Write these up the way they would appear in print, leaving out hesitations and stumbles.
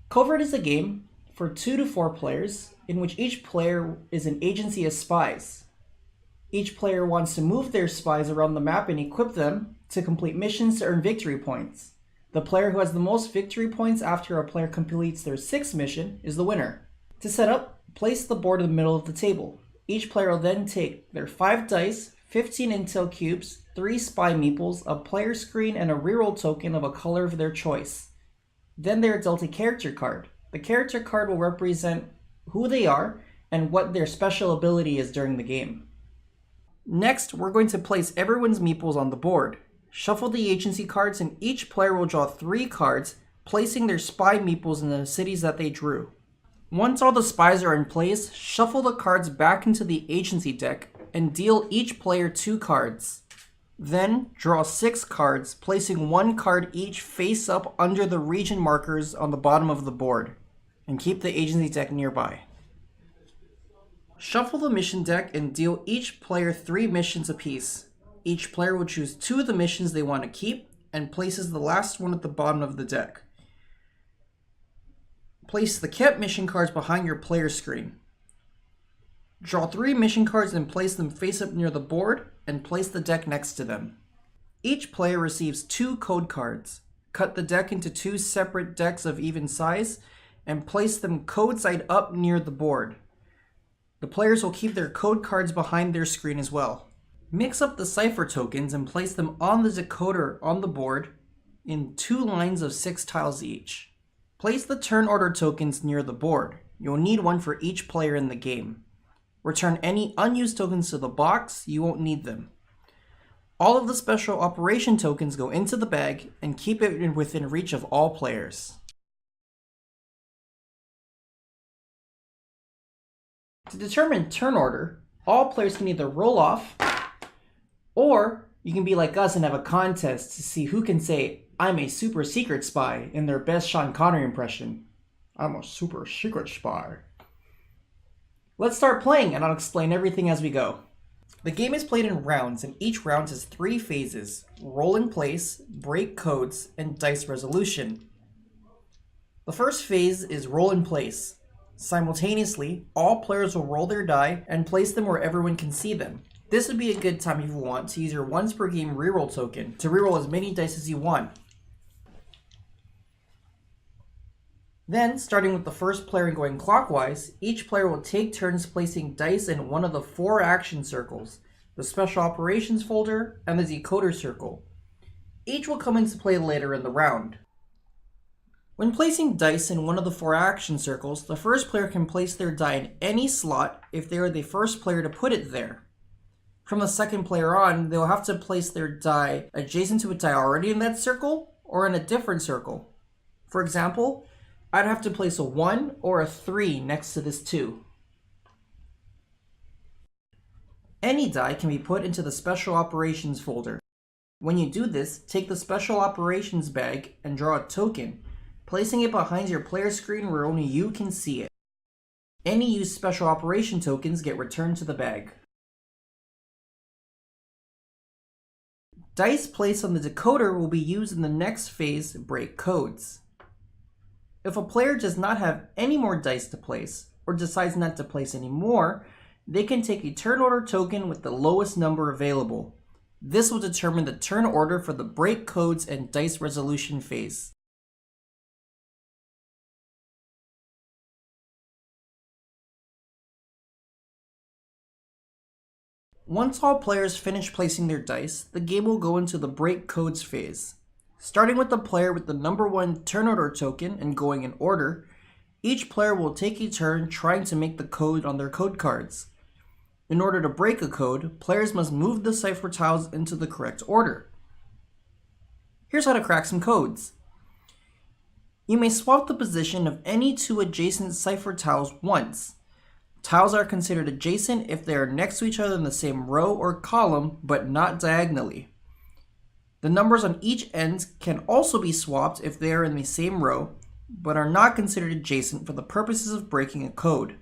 Covert is a game for 2 to 4 players in which each player is an agency of spies. Each player wants to move their spies around the map and equip them to complete missions to earn victory points. The player who has the most victory points after a player completes their 6th mission is the winner. To set up, place the board in the middle of the table. Each player will then take their 5 dice, 15 intel cubes, 3 spy meeples, a player screen, and a reroll token of a color of their choice. Then they are dealt a character card. The character card will represent who they are and what their special ability is during the game. Next, we're going to place everyone's meeples on the board. Shuffle the agency cards and each player will draw 3 cards, placing their spy meeples in the cities that they drew. Once all the spies are in place, shuffle the cards back into the agency deck and deal each player 2 cards. Then, draw 6 cards, placing 1 card each face up under the region markers on the bottom of the board, and keep the agency deck nearby. Shuffle the mission deck and deal each player 3 missions apiece. Each player will choose 2 of the missions they want to keep, and places the last one at the bottom of the deck. Place the kept mission cards behind your player screen. Draw 3 mission cards and place them face up near the board, and place the deck next to them. Each player receives 2 code cards. Cut the deck into 2 separate decks of even size, and place them code side up near the board. The players will keep their code cards behind their screen as well. Mix up the cipher tokens and place them on the decoder on the board in 2 lines of 6 tiles each. Place the turn order tokens near the board. You'll need one for each player in the game. Return any unused tokens to the box, you won't need them. All of the special operation tokens go into the bag and keep it within reach of all players. To determine turn order, all players can either roll off, or you can be like us and have a contest to see who can say, "I'm a super secret spy," in their best Sean Connery impression. "I'm a super secret spy." Let's start playing and I'll explain everything as we go. The game is played in rounds and each round has 3 phases: roll in place, break codes, and dice resolution. The first phase is roll in place. Simultaneously, all players will roll their die and place them where everyone can see them. This would be a good time if you want to use your once per game reroll token to reroll as many dice as you want. Then, starting with the first player and going clockwise, each player will take turns placing dice in one of the 4 action circles, the special operations folder, and the decoder circle. Each will come into play later in the round. When placing dice in one of the 4 action circles, the first player can place their die in any slot if they are the first player to put it there. From the second player on, they'll have to place their die adjacent to a die already in that circle or in a different circle. For example, I'd have to place a 1 or a 3 next to this 2. Any die can be put into the special operations folder. When you do this, take the special operations bag and draw a token, placing it behind your player screen where only you can see it. Any used special operation tokens get returned to the bag. Dice placed on the decoder will be used in the next phase, break codes. If a player does not have any more dice to place, or decides not to place any more, they can take a turn order token with the lowest number available. This will determine the turn order for the break codes and dice resolution phase. Once all players finish placing their dice, the game will go into the break codes phase. Starting with the player with the number 1 turn order token and going in order, each player will take a turn trying to make the code on their code cards. In order to break a code, players must move the cipher tiles into the correct order. Here's how to crack some codes. You may swap the position of any 2 adjacent cipher tiles once. Tiles are considered adjacent if they are next to each other in the same row or column, but not diagonally. The numbers on each end can also be swapped if they are in the same row, but are not considered adjacent for the purposes of breaking a code.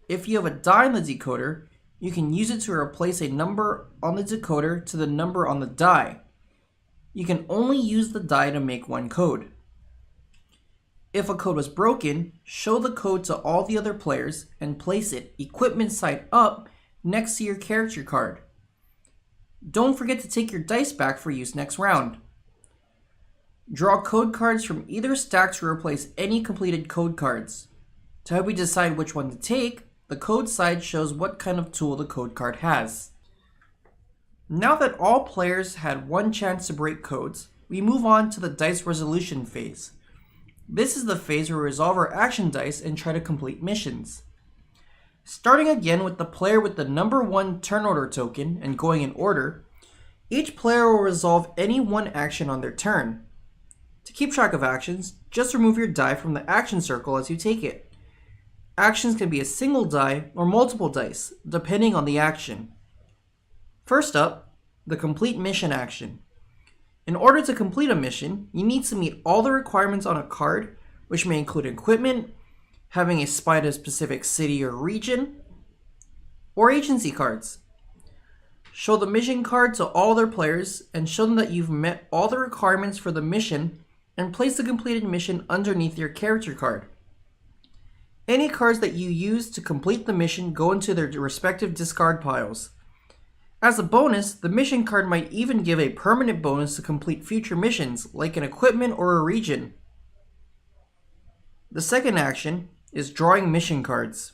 If you have a die in the decoder, you can use it to replace a number on the decoder to the number on the die. You can only use the die to make one code. If a code was broken, show the code to all the other players and place it equipment side up next to your character card. Don't forget to take your dice back for use next round. Draw code cards from either stack to replace any completed code cards. To help you decide which one to take, the code side shows what kind of tool the code card has. Now that all players had one chance to break codes, we move on to the dice resolution phase. This is the phase where we resolve our action dice and try to complete missions. Starting again with the player with the number 1 turn order token and going in order, each player will resolve any one action on their turn. To keep track of actions, just remove your die from the action circle as you take it. Actions can be a single die or multiple dice, depending on the action. First up, the complete mission action. In order to complete a mission, you need to meet all the requirements on a card, which may include equipment, having a spy to a specific city or region, or agency cards. Show the mission card to all their players and show them that you've met all the requirements for the mission and place the completed mission underneath your character card. Any cards that you use to complete the mission go into their respective discard piles. As a bonus, the mission card might even give a permanent bonus to complete future missions, like an equipment or a region. The second action is drawing mission cards.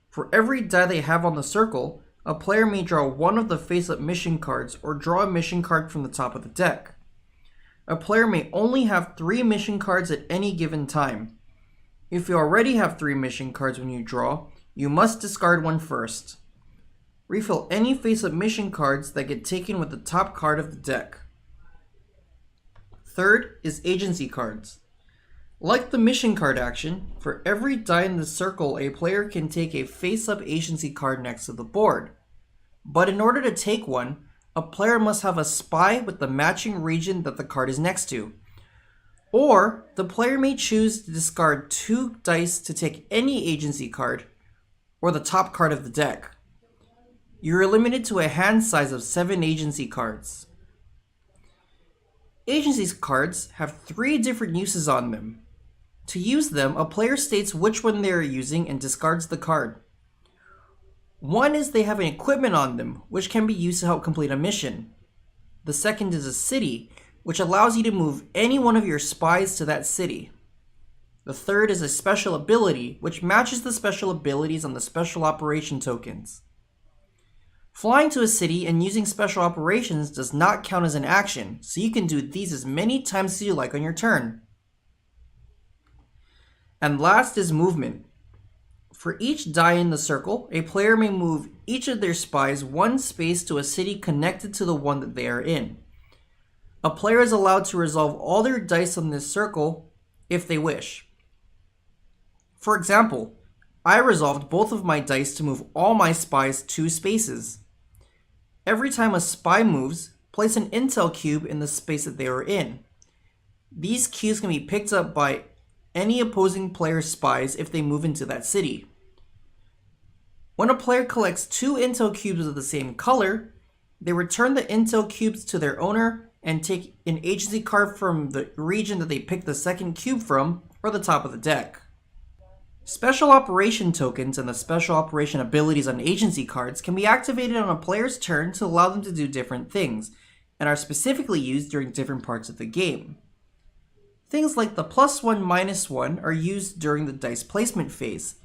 For every die they have on the circle, a player may draw one of the face-up mission cards or draw a mission card from the top of the deck. A player may only have 3 mission cards at any given time. If you already have 3 mission cards when you draw, you must discard one first. Refill any face-up mission cards that get taken with the top card of the deck. Third is agency cards. Like the mission card action, for every die in the circle, a player can take a face-up agency card next to the board. But in order to take one, a player must have a spy with the matching region that the card is next to. Or, the player may choose to discard 2 dice to take any agency card, or the top card of the deck. You are limited to a hand size of 7 agency cards. Agency cards have 3 different uses on them. To use them, a player states which one they are using and discards the card. One is they have an equipment on them, which can be used to help complete a mission. The second is a city, which allows you to move any one of your spies to that city. The third is a special ability, which matches the special abilities on the special operation tokens. Flying to a city and using special operations does not count as an action, so you can do these as many times as you like on your turn. And last is movement. For each die in the circle, a player may move each of their spies 1 space to a city connected to the one that they are in. A player is allowed to resolve all their dice on this circle if they wish. For example, I resolved both of my dice to move all my spies 2 spaces. Every time a spy moves, place an intel cube in the space that they are in. These cubes can be picked up by any opposing player's spies if they move into that city. When a player collects 2 intel cubes of the same color, they return the intel cubes to their owner and take an agency card from the region that they picked the second cube from or the top of the deck. Special operation tokens and the special operation abilities on agency cards can be activated on a player's turn to allow them to do different things, and are specifically used during different parts of the game. Things like the +1, -1 are used during the dice placement phase,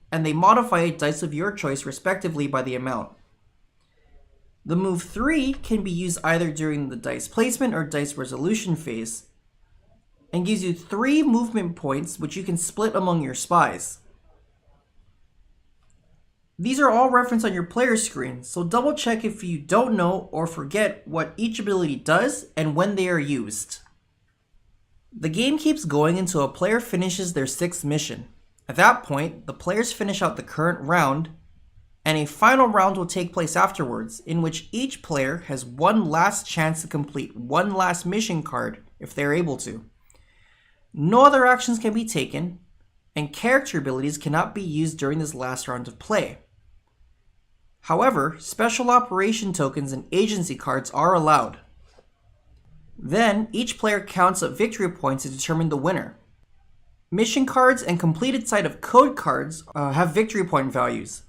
and they modify a dice of your choice respectively by the amount. The move 3 can be used either during the dice placement or dice resolution phase, and gives you 3 movement points which you can split among your spies. These are all referenced on your player screen, so double check if you don't know or forget what each ability does and when they are used. The game keeps going until a player finishes their 6th mission. At that point, the players finish out the current round, and a final round will take place afterwards, in which each player has one last chance to complete one last mission card if they are able to. No other actions can be taken, and character abilities cannot be used during this last round of play. However, special operation tokens and agency cards are allowed. Then, each player counts up victory points to determine the winner. Mission cards and completed side of code cards have victory point values.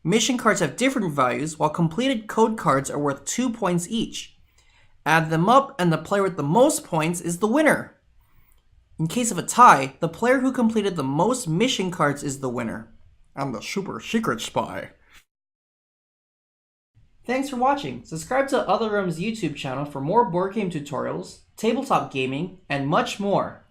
Mission cards have different values, while completed code cards are worth 2 points each. Add them up, and the player with the most points is the winner. In case of a tie, the player who completed the most mission cards is the winner. I'm the super secret spy. Thanks for watching. Subscribe to Other Realms YouTube channel for more board game tutorials, tabletop gaming, and much more.